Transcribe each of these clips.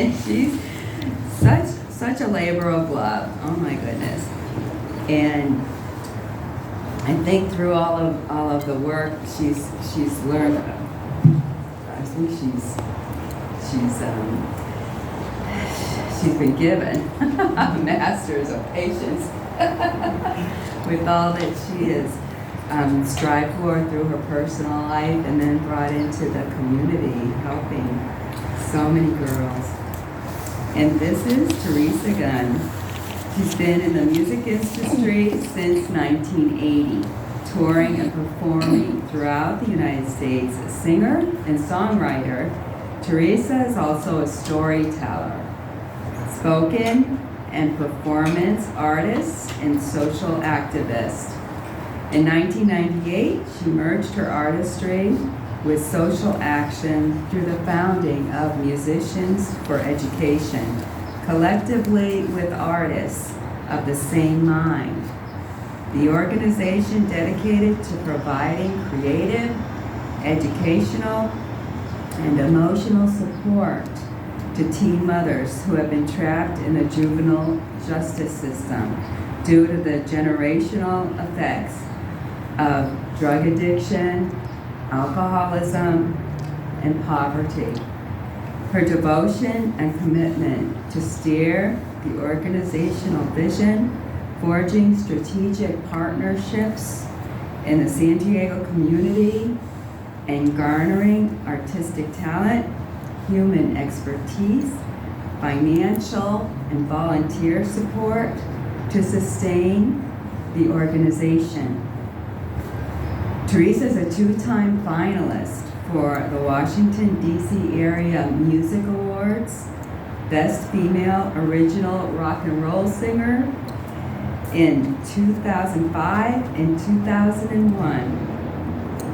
And she's such a labor of love. Oh my goodness. And I think through all of the work she's learned, I think she's been given a master's of patience with all that she has strived for through her personal life and then brought into the community, helping so many girls. And this is Teresa Gunn. She's been in the music industry since 1980, touring and performing throughout the United States. A singer and songwriter, Teresa is also a storyteller, spoken and performance artist, and social activist. In 1998, she merged her artistry with social action through the founding of Musicians for Education, collectively with artists of the same mind. The organization dedicated to providing creative, educational, and emotional support to teen mothers who have been trapped in the juvenile justice system due to the generational effects of drug addiction, alcoholism, and poverty. Her devotion and commitment to steer the organizational vision, forging strategic partnerships in the San Diego community, and garnering artistic talent, human expertise, financial and volunteer support to sustain the organization. Teresa is a two-time finalist for the Washington, D.C. Area Music Awards, Best Female Original Rock and Roll Singer in 2005 and 2001.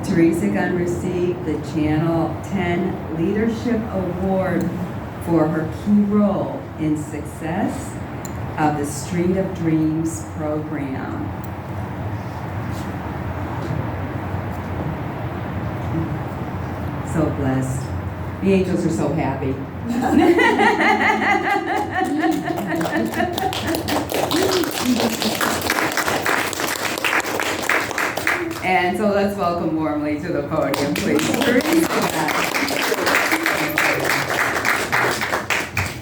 Teresa Gunn received the Channel 10 Leadership Award for her key role in success of the Street of Dreams program. So blessed. The angels are so happy. And so let's welcome warmly to the podium, please.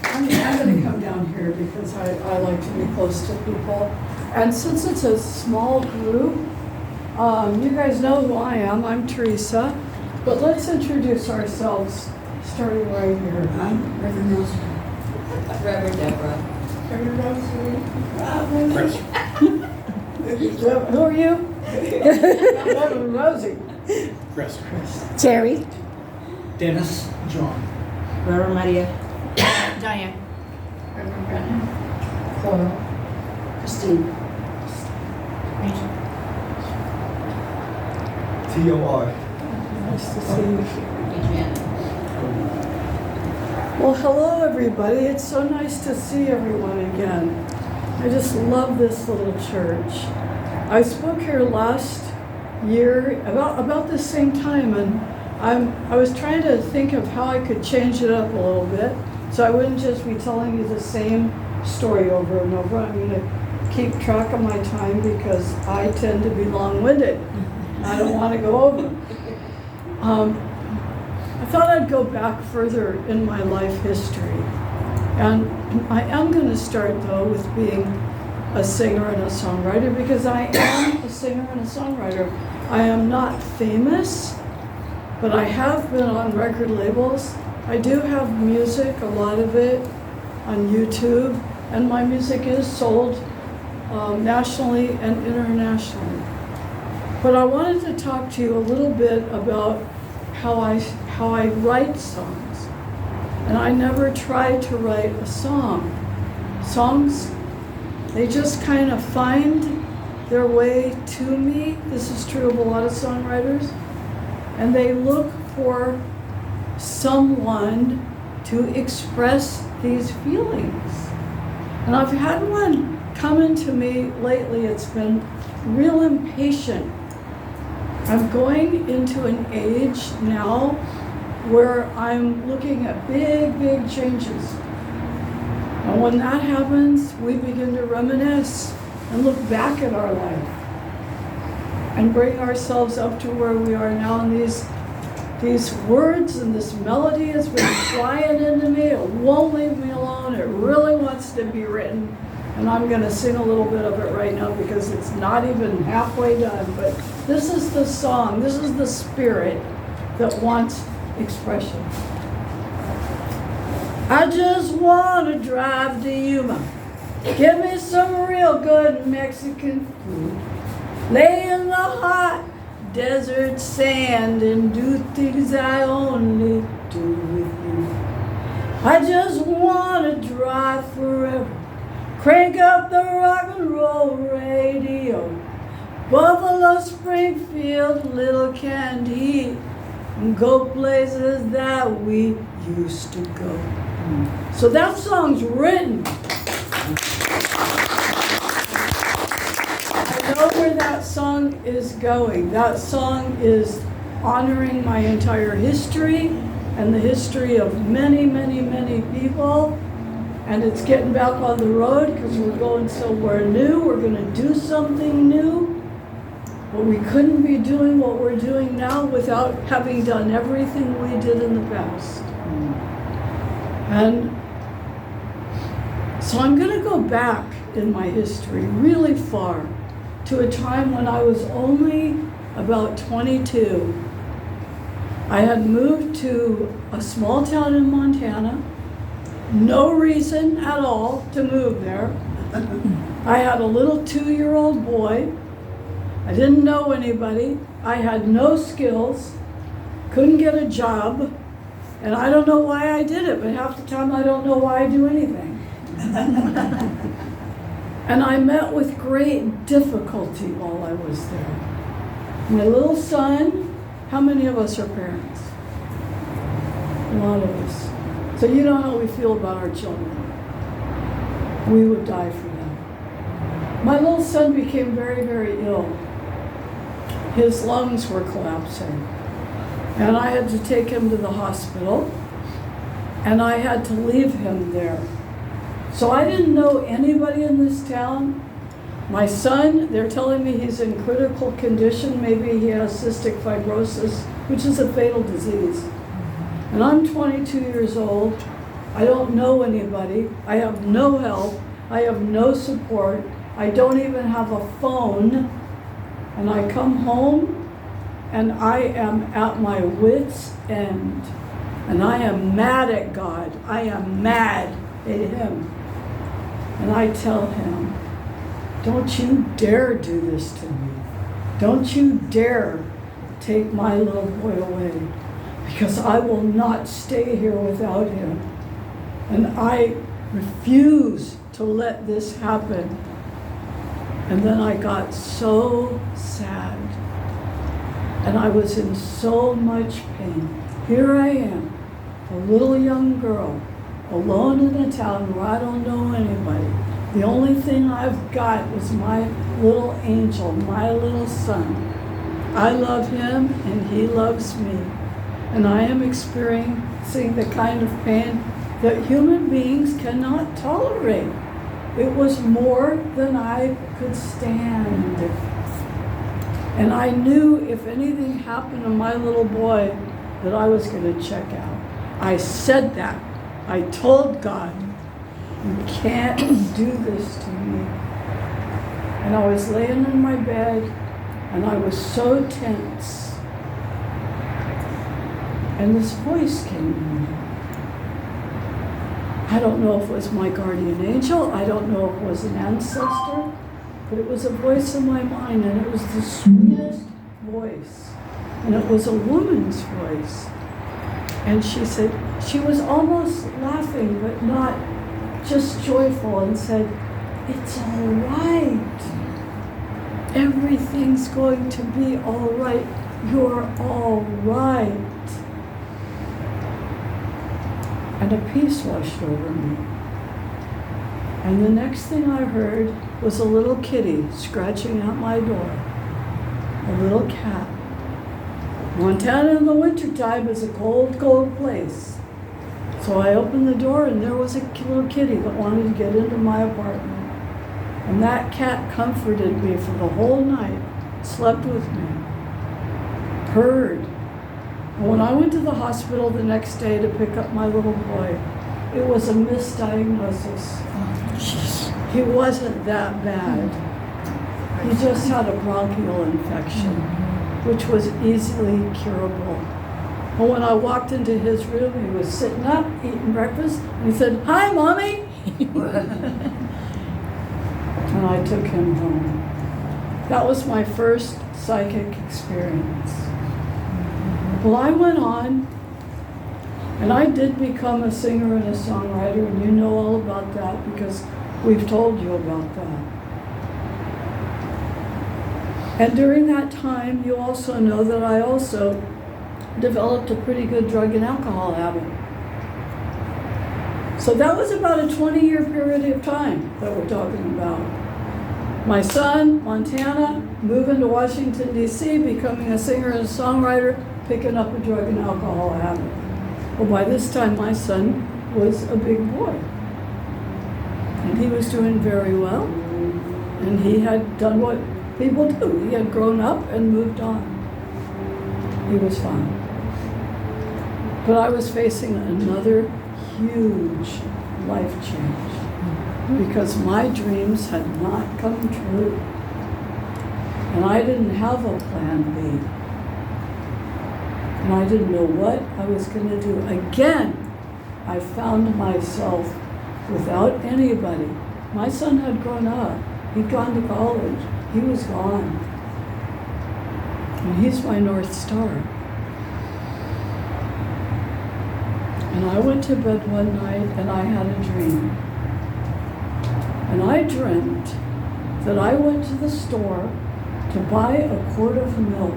I'm going to come down here because I like to be close to people. And since it's a small group, you guys know who I am. I'm Teresa. But let's introduce ourselves, starting right here. I'm Reverend Rosie. Reverend Deborah. Reverend Rosie. Who are you? Reverend Rosie. Chris. Terry. Dennis. John. Reverend Maria. Diane. Reverend Brennan. Chloe. Christine. Rachel. T.O.R. Nice to see you. Adriana. Well, hello everybody. It's so nice to see everyone again. I just love this little church. I spoke here last year about the same time, and I was trying to think of how I could change it up a little bit so I wouldn't just be telling you the same story over and over. I'm going to keep track of my time because I tend to be long-winded. I don't want to go over. I thought I'd go back further in my life history. And I am going to start, though, with being a singer and a songwriter because I am a singer and a songwriter. I am not famous, but I have been on record labels. I do have music, a lot of it, on YouTube, and my music is sold nationally and internationally. But I wanted to talk to you a little bit about how I write songs. And I never tried to write a song. Songs, they just kind of find their way to me. This is true of a lot of songwriters. And they look for someone to express these feelings. And I've had one come into me lately. It's been real impatient. I'm going into an age now where I'm looking at big, big changes And when that happens, we begin to reminisce and look back at our life and bring ourselves up to where we are now. And these words and this melody has been flying into me. It won't leave me alone. It really wants to be written. And I'm going to sing a little bit of it right now because it's not even halfway done. But this is the song. This is the spirit that wants expression. I just want to drive to Yuma. Give me some real good Mexican food. Lay in the hot desert sand and do things I only do with you. I just want to drive forever. Crank up the rock and roll radio. Buffalo, Springfield, Little Candy. And go places that we used to go. So that song's written. I know where that song is going. That song is honoring my entire history and the history of many, many, many people. And it's getting back on the road because we're going somewhere new. We're going to do something new. But we couldn't be doing what we're doing now without having done everything we did in the past. And so I'm going to go back in my history really far to a time when I was only about 22. I had moved to a small town in Montana. No reason at all to move there. I had a little 2-year-old boy. I didn't know anybody. I had no skills, couldn't get a job, and I don't know why I did it, but half the time I don't know why I do anything. And I met with great difficulty while I was there. My little son, how many of us are parents? A lot of us. So you know how we feel about our children. We would die for them. My little son became very, very ill. His lungs were collapsing. And I had to take him to the hospital. And I had to leave him there. So I didn't know anybody in this town. My son, they're telling me he's in critical condition. Maybe he has cystic fibrosis, which is a fatal disease. And I'm 22 years old. I don't know anybody. I have no help. I have no support. I don't even have a phone. And I come home and I am at my wit's end. And I am mad at God. I am mad at him. And I tell him, don't you dare do this to me. Don't you dare take my little boy away, because I will not stay here without him. And I refuse to let this happen. And then I got so sad. And I was in so much pain. Here I am, a little young girl, alone in a town where I don't know anybody. The only thing I've got is my little angel, my little son. I love him and he loves me. And I am experiencing the kind of pain that human beings cannot tolerate. It was more than I could stand. And I knew if anything happened to my little boy that I was going to check out. I said that. I told God, you can't do this to me. And I was laying in my bed and I was so tense. And this voice came to me. I don't know if it was my guardian angel. I don't know if it was an ancestor. But it was a voice in my mind, and it was the sweetest voice. And it was a woman's voice. And she said, she was almost laughing, but not just joyful, and said, it's all right. Everything's going to be all right. You're all right. And a peace washed over me. And the next thing I heard was a little kitty scratching at my door. A little cat. Montana in the wintertime is a cold, cold place. So I opened the door and there was a little kitty that wanted to get into my apartment. And that cat comforted me for the whole night, slept with me, purred. And when I went to the hospital the next day to pick up my little boy, it was a misdiagnosis. He wasn't that bad. He just had a bronchial infection, which was easily curable. And when I walked into his room, he was sitting up, eating breakfast, and he said, "Hi, Mommy." And I took him home. That was my first psychic experience. Well, I went on, and I did become a singer and a songwriter, and you know all about that because we've told you about that. And during that time, you also know that I also developed a pretty good drug and alcohol habit. So that was about a 20-year period of time that we're talking about. My son, Montana, moving to Washington, D.C., becoming a singer and a songwriter, picking up a drug and alcohol habit. Well, by this time, my son was a big boy. And he was doing very well. And he had done what people do. He had grown up and moved on. He was fine. But I was facing another huge life change because my dreams had not come true. And I didn't have a plan B. And I didn't know what I was going to do. Again, I found myself without anybody. My son had grown up. He'd gone to college. He was gone. And he's my North Star. And I went to bed one night and I had a dream. And I dreamt that I went to the store to buy a quart of milk.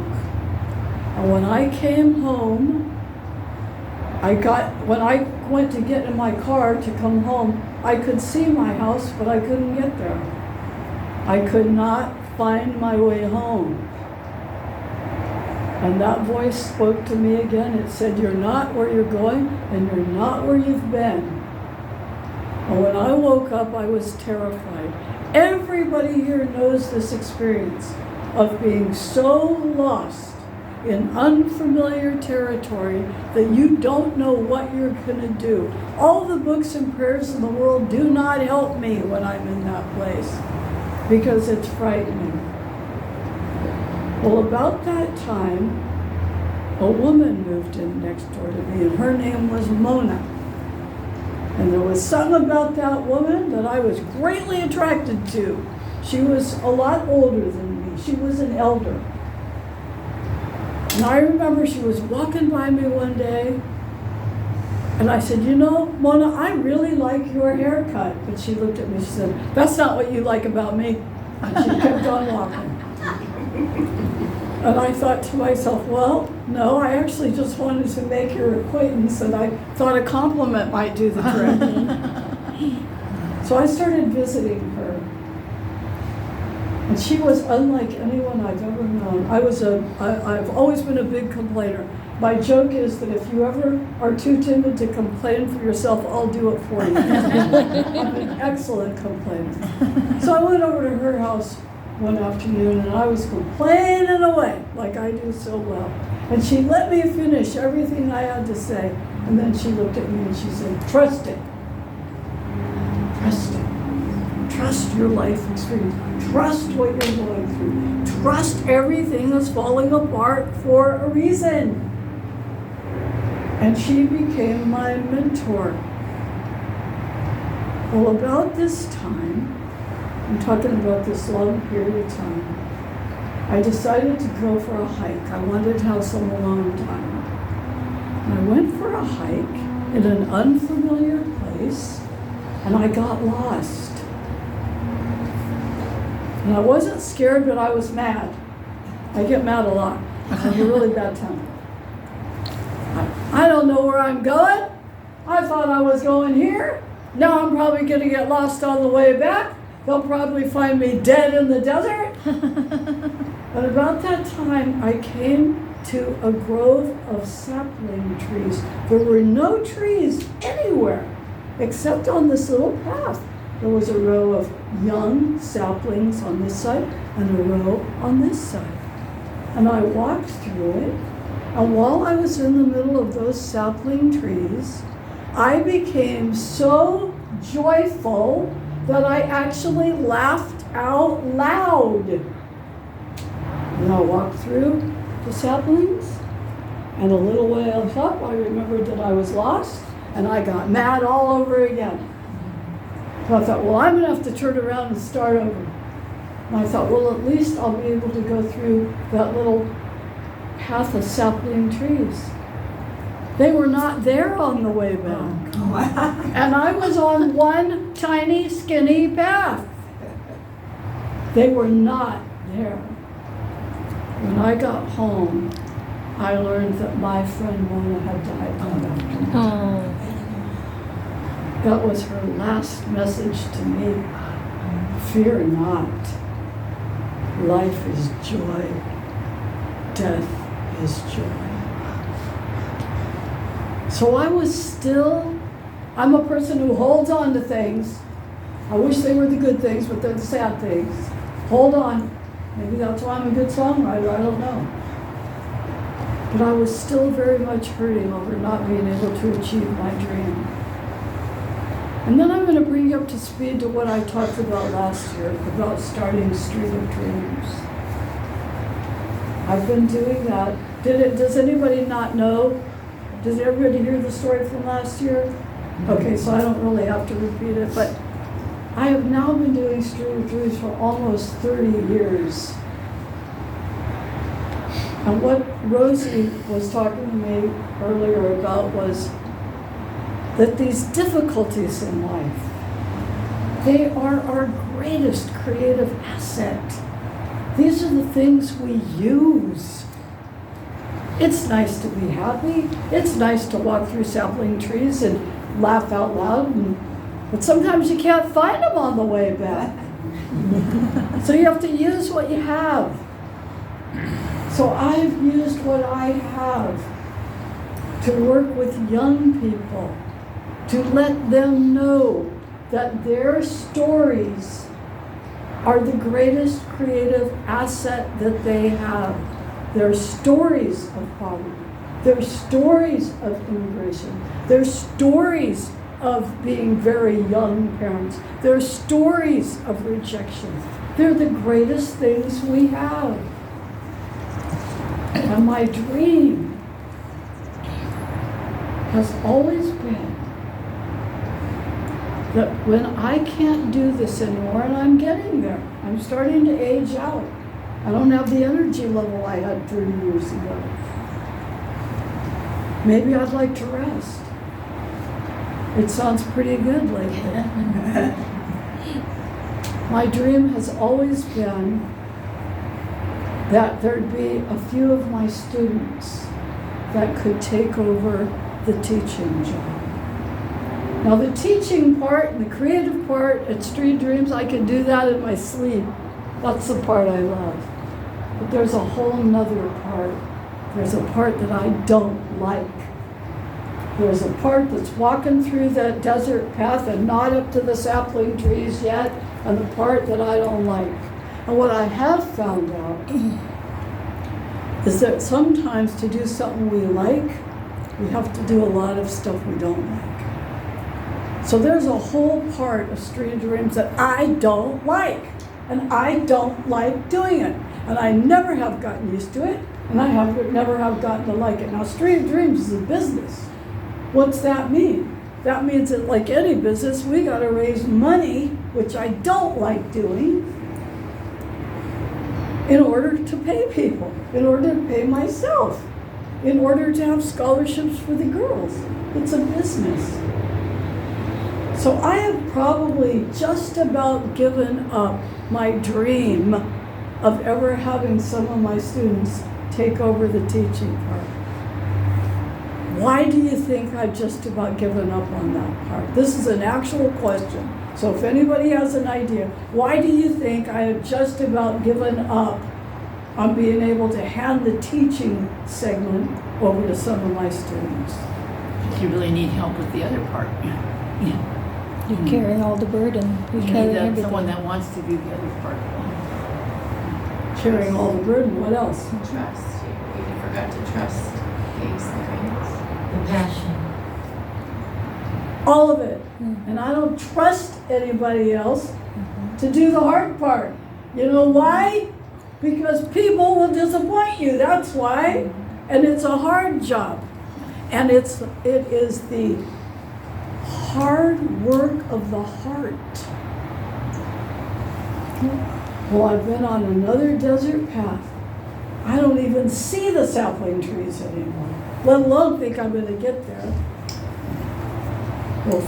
And when I came home, when I went to get in my car to come home, I could see my house, but I couldn't get there. I could not find my way home. And that voice spoke to me again. It said, "You're not where you're going, and you're not where you've been." And when I woke up, I was terrified. Everybody here knows this experience of being so lost in unfamiliar territory that you don't know what you're going to do. All the books and prayers in the world do not help me when I'm in that place because it's frightening. Well, about that time, a woman moved in next door to me, and her name was Mona. And there was something about that woman that I was greatly attracted to. She was a lot older than me. She was an elder. And I remember she was walking by me one day, and I said, "You know, Mona, I really like your haircut." But she looked at me, she said, "That's not what you like about me." And she kept on walking. And I thought to myself, well, no, I actually just wanted to make your acquaintance, and I thought a compliment might do the trick. So I started visiting her. And she was unlike anyone I've ever known. I've always been a big complainer. My joke is that if you ever are too timid to complain for yourself, I'll do it for you. I'm an excellent complainer. So I went over to her house one afternoon and I was complaining away like I do so well. And she let me finish everything I had to say. And then she looked at me and she said, "Trust it. Trust it. Trust your life experience. Trust what you're going through. Trust everything that's falling apart for a reason." And she became my mentor. Well, about this time, I'm talking about this long period of time, I decided to go for a hike. I wanted to have some alone time. And I went for a hike in an unfamiliar place, and I got lost. And I wasn't scared, but I was mad. I get mad a lot. I have a really bad temper. I don't know where I'm going. I thought I was going here. Now I'm probably going to get lost on the way back. They'll probably find me dead in the desert. And about that time, I came to a grove of sapling trees. There were no trees anywhere except on this little path. There was a row of young saplings on this side and a row on this side. And I walked through it, and while I was in the middle of those sapling trees, I became so joyful that I actually laughed out loud. And I walked through the saplings, and a little way up, I remembered that I was lost, and I got mad all over again. So I thought, well, I'm gonna have to turn around and start over. And I thought, well, at least I'll be able to go through that little path of sapling trees. They were not there on the way back. And I was on one tiny, skinny path. They were not there. When I got home, I learned that my friend Mona had died that afternoon. That was her last message to me. Fear not. Life is joy. Death is joy. So I'm a person who holds on to things. I wish they were the good things, but they're the sad things. Hold on. Maybe that's why I'm a good songwriter, I don't know. But I was still very much hurting over not being able to achieve my dream. And then I'm going to bring you up to speed to what I talked about last year, about starting Street of Dreams. I've been doing that. Does anybody not know? Does everybody hear the story from last year? Okay, so I don't really have to repeat it, but I have now been doing Street of Dreams for almost 30 years. And what Rosie was talking to me earlier about was that these difficulties in life, they are our greatest creative asset. These are the things we use. It's nice to be happy. It's nice to walk through sapling trees and laugh out loud, but sometimes you can't find them on the way back. So you have to use what you have. So I've used what I have to work with young people, to let them know that their stories are the greatest creative asset that they have. Their stories of poverty, their stories of immigration, their stories of being very young parents, their stories of rejection. They're the greatest things we have. And my dream has always been that when I can't do this anymore, and I'm getting there, I'm starting to age out. I don't have the energy level I had 30 years ago. Maybe I'd like to rest. It sounds pretty good lately. My dream has always been that there'd be a few of my students that could take over the teaching job. Now the teaching part and the creative part at Street Dreams, I can do that in my sleep. That's the part I love. But there's a whole nother part. There's a part that I don't like. There's a part that's walking through that desert path and not up to the sapling trees yet, and the part that I don't like. And what I have found out is that sometimes to do something we like, we have to do a lot of stuff we don't like. So there's a whole part of Street Dreams that I don't like. And I don't like doing it. And I never have gotten used to it, and I never have gotten to like it. Now, Street Dreams is a business. What's that mean? That means that like any business, we gotta raise money, which I don't like doing, in order to pay people, in order to pay myself, in order to have scholarships for the girls. It's a business. So I have probably just about given up my dream of ever having some of my students take over the teaching part. Why do you think I've just about given up on that part? This is an actual question. So if anybody has an idea, why do you think I have just about given up on being able to hand the teaching segment over to some of my students. You really need help with the other part. You're carrying all the burden. You You're need carrying someone everything. that wants to do the other part. Carrying all the burden, what else? Trust. You forgot to trust the experience. The passion. All of it. And I don't trust anybody else to do the hard part. You know why? Because people will disappoint you, that's why. And it's a hard job. And it is the hard work of the heart. Well, I've been on another desert path. I don't even see the sapling trees anymore, let alone think I'm gonna get there. Well,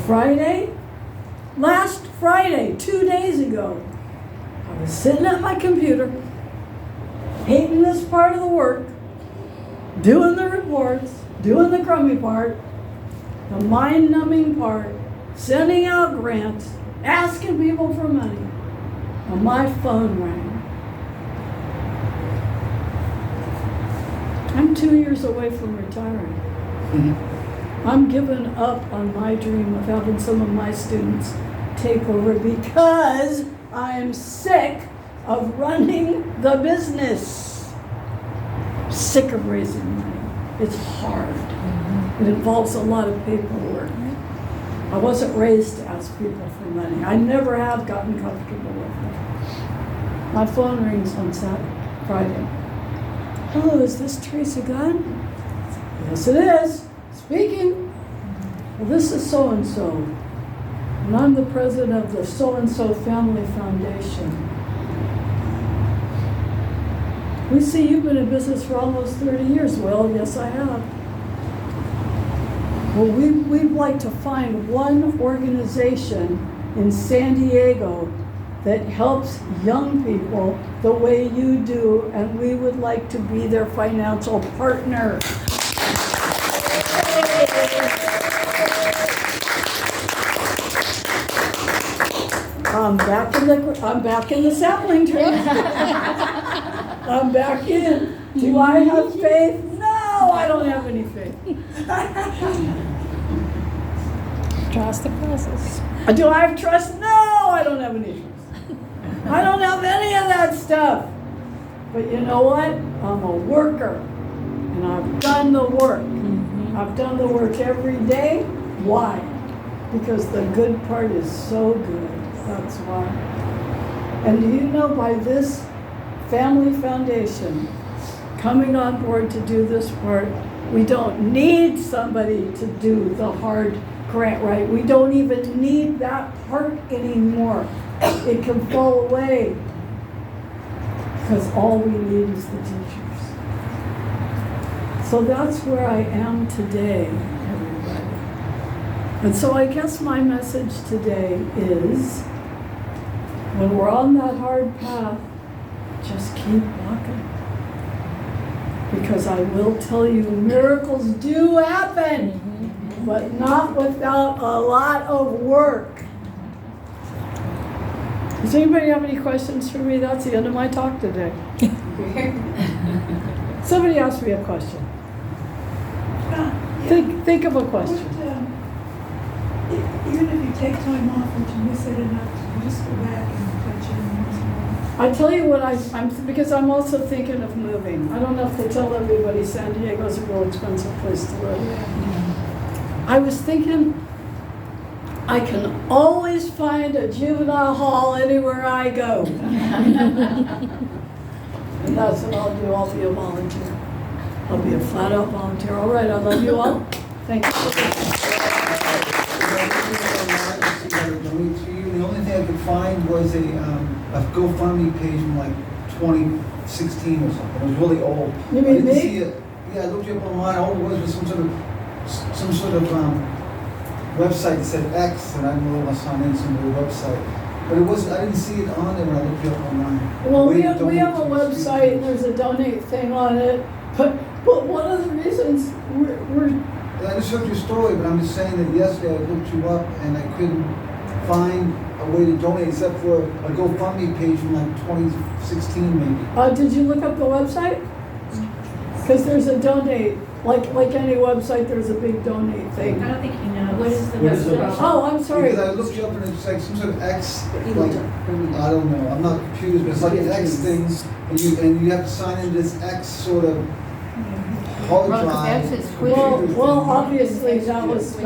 last Friday, 2 days ago, I was sitting at my computer, hating this part of the work, doing the reports, doing the crummy part, the mind-numbing part, sending out grants, asking people for money. And my phone rang. I'm 2 years away from retiring. I'm giving up on my dream of having some of my students take over because I'm sick of running the business. Sick of raising money. It's hard. It involves a lot of paperwork. I wasn't raised to ask people for money. I never have gotten comfortable with it. My phone rings on Friday. Hello, is this Teresa Gunn? Yes, it is. Speaking. Well, this is so-and-so. And I'm the president of the so-and-so Family Foundation. We see you've been in business for almost 30 years. Well, yes, I have. Well, we'd like to find one organization in San Diego that helps young people the way you do, and we would like to be their financial partner. I'm back in the sapling tree. I'm back in. Do I have faith? No, I don't have any faith. Trust the process. Do I have trust? No, I don't have any trust. I don't have any of that stuff. But you know what? I'm a worker. And I've done the work. I've done the work every day. Why? Because the good part is so good. That's why. And do you know, by this family foundation coming on board to do this part, we don't need somebody to do the hard grant right. We don't even need that part anymore. It can fall away because all we need is the teachers. So that's where I am today, everybody. And so I guess my message today is, when we're on that hard path, just keep walking. Because I will tell you, miracles do happen, but not without a lot of work. Does anybody have any questions for me? That's the end of my talk today. Somebody asked me a question. Think of a question. Even if you take time off and you miss it enough, you just go back and touch it once in a while. I tell you what, because I'm also thinking of moving. I don't know if they tell everybody San Diego's a real expensive place to live. I was thinking, I can always find a juvenile hall anywhere I go. And that's what I'll do. I'll be a volunteer. I'll be a flat out volunteer. All right, I love you all. Thank you. The only thing I could find was a GoFundMe page from like 2016 or something. It was really old. You I mean didn't me? see it. Yeah, I looked you up online. All it was some sort of website that said X, and I didn't know I signed in some weird website. But it was, I didn't see it on there when I looked you up online. Well, Way we to have a donate to the website, and students. there's a donate thing on it. But one of the reasons we're I just heard your story, but I'm just saying that yesterday I looked you up and I couldn't find a way to donate except for a GoFundMe page from like 2016 maybe. Did you look up the website? Because there's a donate, like any website, there's a big donate I thing. don't think he knows. What is the What is the website? website? Oh, I'm sorry. Because I looked you up and it's like some sort of X, You like, looked up. I don't know, I'm not computers, but it's like an X thing, and you have to sign into this X sort of hard Well, 'cause drive. that's his quiz. Well, obviously that was